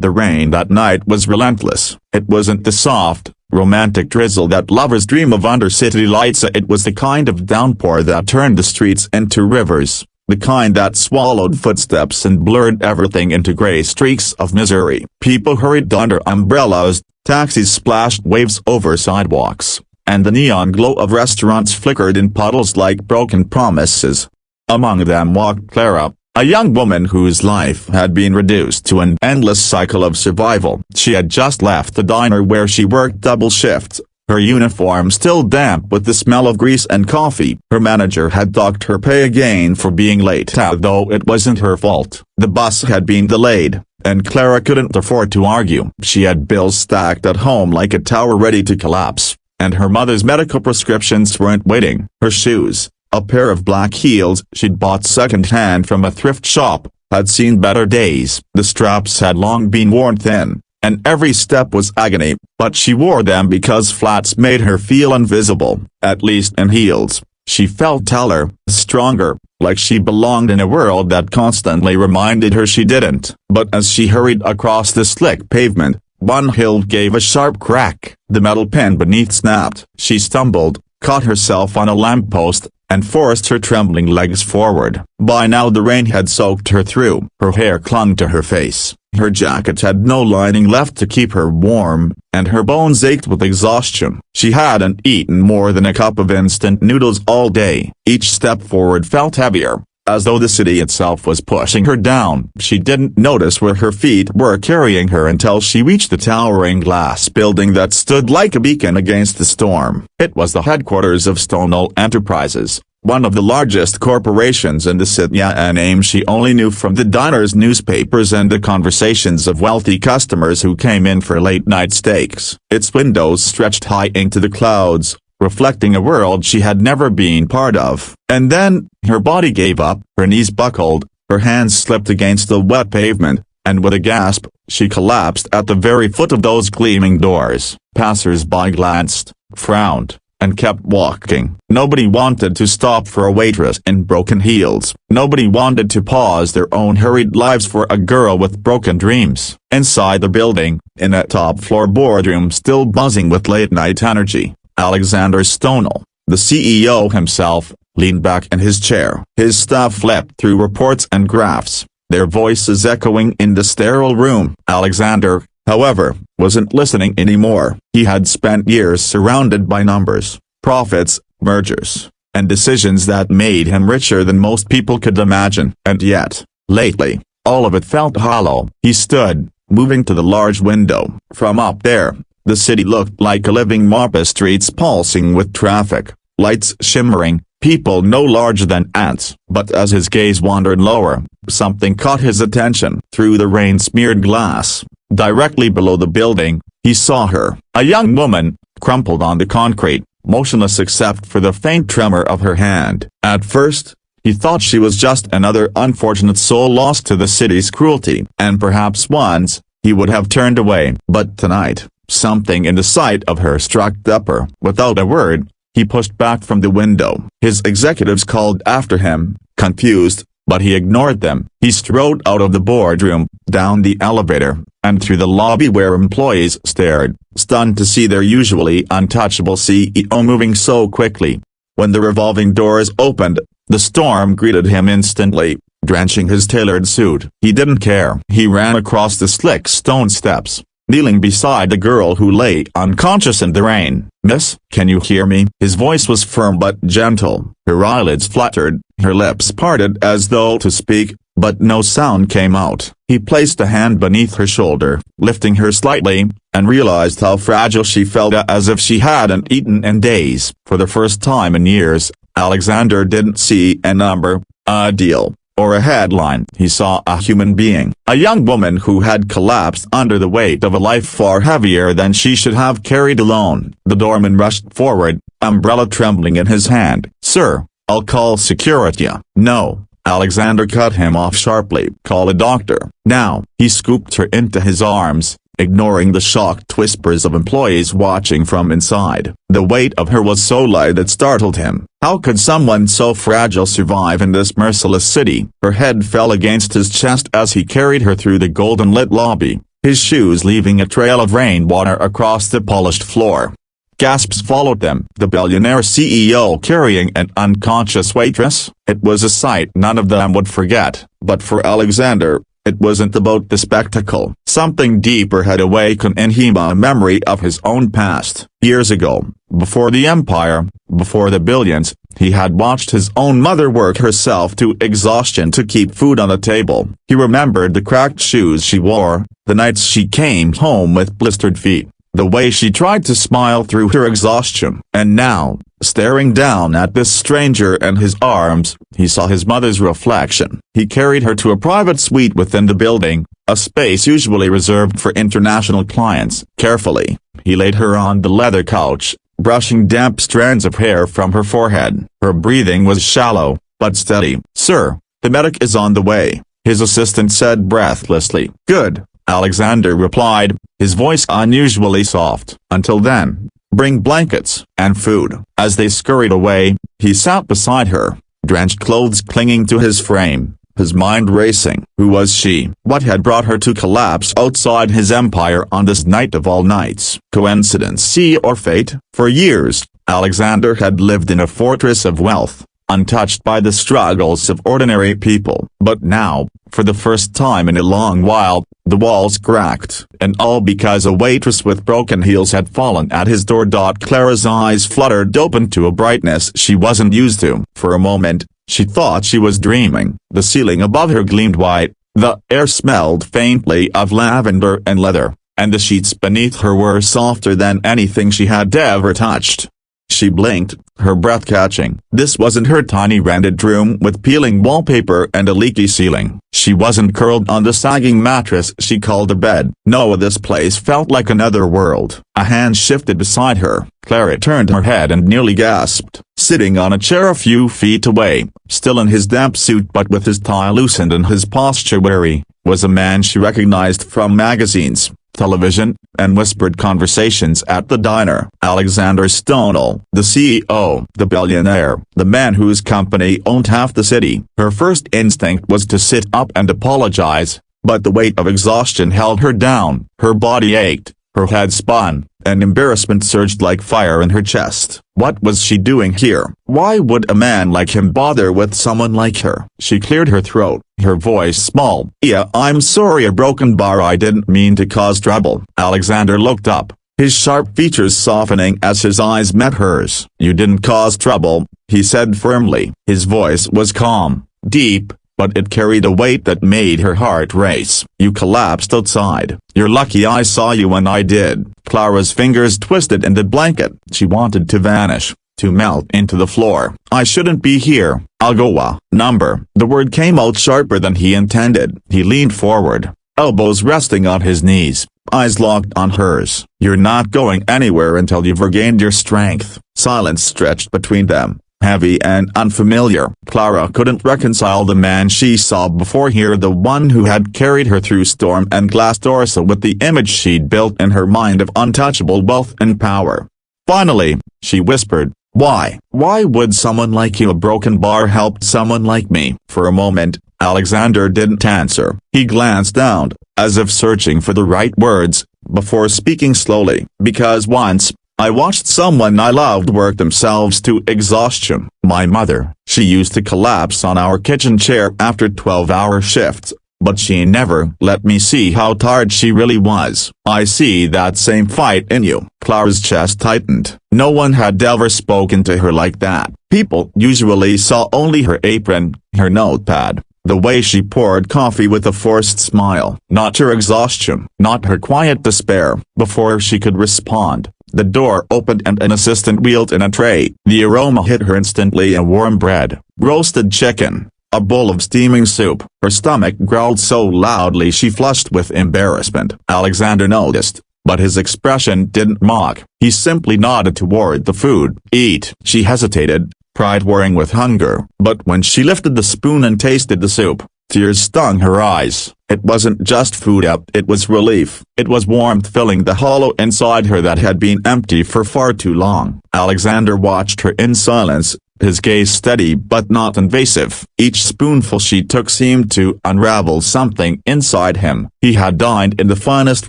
The rain that night was relentless. It wasn't the soft, romantic drizzle that lovers dream of under city lights. It was the kind of downpour that turned the streets into rivers, the kind that swallowed footsteps and blurred everything into gray streaks of misery. People hurried under umbrellas, taxis splashed waves over sidewalks, and the neon glow of restaurants flickered in puddles like broken promises. Among them walked Clara, a young woman whose life had been reduced to an endless cycle of survival. She had just left the diner where she worked double shifts, her uniform still damp with the smell of grease and coffee. Her manager had docked her pay again for being late, though it wasn't her fault. The bus had been delayed, and Clara couldn't afford to argue. She had bills stacked at home like a tower ready to collapse, and her mother's medical prescriptions weren't waiting. Her shoes, a pair of black heels she'd bought second-hand from a thrift shop, had seen better days. The straps had long been worn thin, and every step was agony, but she wore them because flats made her feel invisible. At least in heels, she felt taller, stronger, like she belonged in a world that constantly reminded her she didn't. But as she hurried across the slick pavement, one heel gave a sharp crack. The metal pin beneath snapped. She stumbled, caught herself on a lamppost, and forced her trembling legs forward. By now the rain had soaked her through. Her hair clung to her face, her jacket had no lining left to keep her warm, and her bones ached with exhaustion. She hadn't eaten more than a cup of instant noodles all day. Each step forward felt heavier, as though the city itself was pushing her down. She didn't notice where her feet were carrying her until she reached the towering glass building that stood like a beacon against the storm. It was the headquarters of Stonewall Enterprises, one of the largest corporations in the city, a name she only knew from the diner's newspapers and the conversations of wealthy customers who came in for late-night steaks. Its windows stretched high into the clouds, reflecting a world she had never been part of. And then, her body gave up, her knees buckled, her hands slipped against the wet pavement, and with a gasp, she collapsed at the very foot of those gleaming doors. Passers-by glanced, frowned, and kept walking. Nobody wanted to stop for a waitress in broken heels. Nobody wanted to pause their own hurried lives for a girl with broken dreams. Inside the building, in a top-floor boardroom still buzzing with late-night energy, Alexander Stonewall, the CEO himself, leaned back in his chair. His staff flipped through reports and graphs, their voices echoing in the sterile room. Alexander, however, wasn't listening anymore. He had spent years surrounded by numbers, profits, mergers, and decisions that made him richer than most people could imagine. And yet, lately, all of it felt hollow. He stood, moving to the large window. From up there, the city looked like a living mob, streets pulsing with traffic, lights shimmering, people no larger than ants. But as his gaze wandered lower, something caught his attention. Through the rain-smeared glass, directly below the building, he saw her, a young woman, crumpled on the concrete, motionless except for the faint tremor of her hand. At first, he thought she was just another unfortunate soul lost to the city's cruelty, and perhaps once, he would have turned away. But tonight, something in the sight of her struck deeper. Without a word, he pushed back from the window. His executives called after him, confused, but he ignored them. He strode out of the boardroom, down the elevator, and through the lobby where employees stared, stunned to see their usually untouchable CEO moving so quickly. When the revolving doors opened, the storm greeted him instantly, drenching his tailored suit. He didn't care. He ran across the slick stone steps, kneeling beside the girl who lay unconscious in the rain. "Miss, can you hear me?" His voice was firm but gentle. Her eyelids fluttered, her lips parted as though to speak, but no sound came out. He placed a hand beneath her shoulder, lifting her slightly, and realized how fragile she felt, as if she hadn't eaten in days. For the first time in years, Alexander didn't see a number, a deal, or a headline. He saw a human being, a young woman who had collapsed under the weight of a life far heavier than she should have carried alone. The doorman rushed forward, umbrella trembling in his hand. "Sir, I'll call security." "No," Alexander cut him off sharply. "Call a doctor, now." He scooped her into his arms, ignoring the shocked whispers of employees watching from inside. The weight of her was so light it startled him. How could someone so fragile survive in this merciless city? Her head fell against his chest as he carried her through the golden-lit lobby, his shoes leaving a trail of rainwater across the polished floor. Gasps followed them. The billionaire CEO carrying an unconscious waitress. It was a sight none of them would forget, but for Alexander, it wasn't about the spectacle. Something deeper had awakened in him, a memory of his own past. Years ago, before the empire, before the billions, he had watched his own mother work herself to exhaustion to keep food on the table. He remembered the cracked shoes she wore, the nights she came home with blistered feet, the way she tried to smile through her exhaustion. And now, staring down at this stranger in his arms, he saw his mother's reflection. He carried her to a private suite within the building, a space usually reserved for international clients. Carefully, he laid her on the leather couch, brushing damp strands of hair from her forehead. Her breathing was shallow, but steady. "Sir, the medic is on the way," his assistant said breathlessly. "Good," Alexander replied, his voice unusually soft. "Until then, bring blankets and food." As they scurried away, he sat beside her, drenched clothes clinging to his frame, his mind racing. Who was she? What had brought her to collapse outside his empire on this night of all nights? Coincidence or fate? For years, Alexander had lived in a fortress of wealth, untouched by the struggles of ordinary people. But now, for the first time in a long while, the walls cracked, and all because a waitress with broken heels had fallen at his door. Clara's eyes fluttered open to a brightness she wasn't used to. For a moment, she thought she was dreaming. The ceiling above her gleamed white, the air smelled faintly of lavender and leather, and the sheets beneath her were softer than anything she had ever touched. She blinked, her breath catching. This wasn't her tiny rented room with peeling wallpaper and a leaky ceiling. She wasn't curled on the sagging mattress she called a bed. No, this place felt like another world. A hand shifted beside her. Clara turned her head and nearly gasped. Sitting on a chair a few feet away, still in his damp suit but with his tie loosened and his posture wary, was a man she recognized from magazines, television, and whispered conversations at the diner. Alexander Stonewall, the CEO, the billionaire, the man whose company owned half the city. Her first instinct was to sit up and apologize, but the weight of exhaustion held her down. Her body ached, her head spun, and embarrassment surged like fire in her chest. What was she doing here? Why would a man like him bother with someone like her? She cleared her throat, her voice small. "Yeah, I'm sorry, a broken bar. I didn't mean to cause trouble." Alexander looked up, his sharp features softening as his eyes met hers. "You didn't cause trouble," he said firmly. His voice was calm, deep, but it carried a weight that made her heart race. "You collapsed outside. You're lucky I saw you when I did." Clara's fingers twisted in the blanket. She wanted to vanish, to melt into the floor. "I shouldn't be here. I'll go. Number." The word came out sharper than he intended. He leaned forward, elbows resting on his knees, eyes locked on hers. "You're not going anywhere until you've regained your strength." Silence stretched between them, heavy and unfamiliar. Clara couldn't reconcile the man she saw before her, the one who had carried her through storm and glass doors, with the image she'd built in her mind of untouchable wealth and power. Finally, she whispered, Why would someone like you, a broken bar, help someone like me?" For a moment, Alexander didn't answer. He glanced down, as if searching for the right words, before speaking slowly. "Because once, I watched someone I loved work themselves to exhaustion. My mother. She used to collapse on our kitchen chair after 12-hour shifts, but she never let me see how tired she really was. I see that same fight in you." Clara's chest tightened. No one had ever spoken to her like that. People usually saw only her apron, her notepad, the way she poured coffee with a forced smile. Not her exhaustion, not her quiet despair. Before she could respond, the door opened and an assistant wheeled in a tray. The aroma hit her instantly: a warm bread, roasted chicken, a bowl of steaming soup. Her stomach growled so loudly she flushed with embarrassment. Alexander noticed, but his expression didn't mock. He simply nodded toward the food. "Eat." She hesitated, pride warring with hunger, but when she lifted the spoon and tasted the soup, tears stung her eyes. It wasn't just food, it was relief. It was warmth filling the hollow inside her that had been empty for far too long. Alexander watched her in silence, his gaze steady but not invasive. Each spoonful she took seemed to unravel something inside him. He had dined in the finest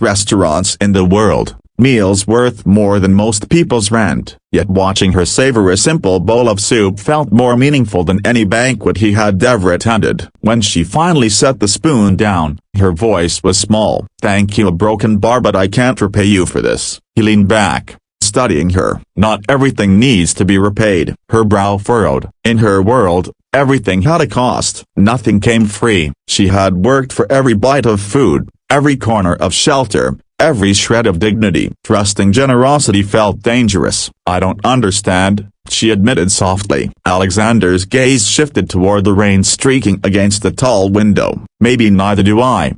restaurants in the world, meals worth more than most people's rent, yet watching her savor a simple bowl of soup felt more meaningful than any banquet he had ever attended. When she finally set the spoon down, her voice was small. "Thank you, a broken bar, but I can't repay you for this." He leaned back, studying her. Not everything needs to be repaid. Her brow furrowed. In her world, everything had a cost. Nothing came free. She had worked for every bite of food, every corner of shelter, every shred of dignity. Trusting generosity felt dangerous. "I don't understand," she admitted softly. Alexander's gaze shifted toward the rain streaking against the tall window. "Maybe neither do I.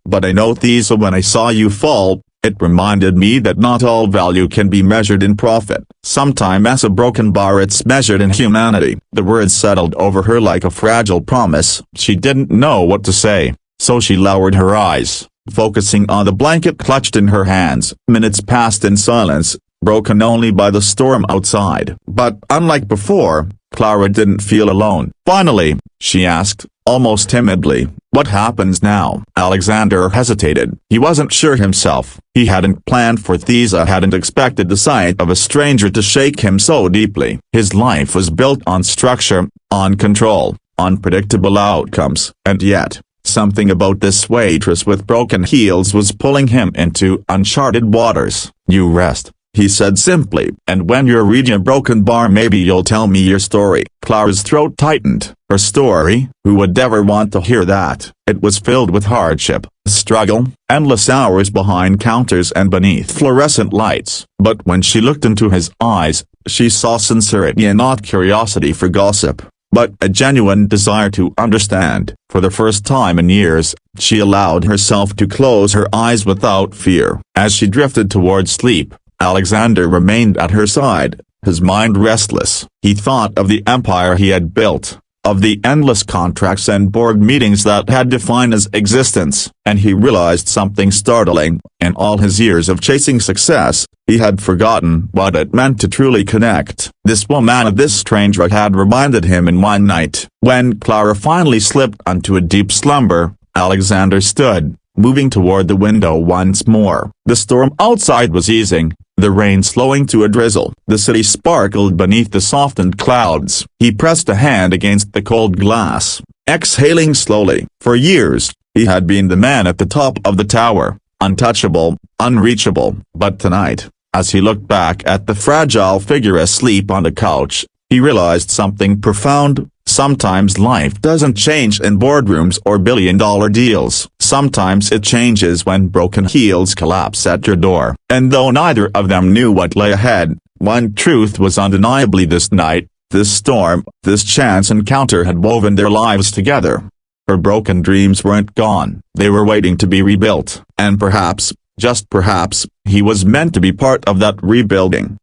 But I know these. When I saw you fall, it reminded me that not all value can be measured in profit. Sometimes as a broken bar it's measured in humanity." The words settled over her like a fragile promise. She didn't know what to say, so she lowered her eyes, focusing on the blanket clutched in her hands. Minutes passed in silence, broken only by the storm outside. But unlike before, Clara didn't feel alone. Finally, she asked, almost timidly, "What happens now?" Alexander hesitated. He wasn't sure himself. He hadn't planned for these. Hadn't expected the sight of a stranger to shake him so deeply. His life was built on structure, on control, on predictable outcomes, and yet, something about this waitress with broken heels was pulling him into uncharted waters. "You rest," he said simply, "and when you're reading a broken bar maybe you'll tell me your story." Clara's throat tightened. Her story? Who would ever want to hear that? It was filled with hardship, struggle, endless hours behind counters and beneath fluorescent lights. But when she looked into his eyes, she saw sincerity and not curiosity for gossip, but a genuine desire to understand. For the first time in years, she allowed herself to close her eyes without fear. As she drifted toward sleep, Alexander remained at her side, his mind restless. He thought of the empire he had built, of the endless contracts and board meetings that had defined his existence, and he realized something startling. In all his years of chasing success, he had forgotten what it meant to truly connect. This woman, this stranger, had reminded him in one night. When Clara finally slipped into a deep slumber, Alexander stood, moving toward the window once more. The storm outside was easing, the rain slowing to a drizzle. The city sparkled beneath the softened clouds. He pressed a hand against the cold glass, exhaling slowly. For years, he had been the man at the top of the tower, untouchable, unreachable. But tonight, as he looked back at the fragile figure asleep on the couch, he realized something profound. Sometimes life doesn't change in boardrooms or billion-dollar deals. Sometimes it changes when broken heels collapse at your door. And though neither of them knew what lay ahead, one truth was undeniably: this night, this storm, this chance encounter had woven their lives together. Her broken dreams weren't gone. They were waiting to be rebuilt. And perhaps, just perhaps, he was meant to be part of that rebuilding.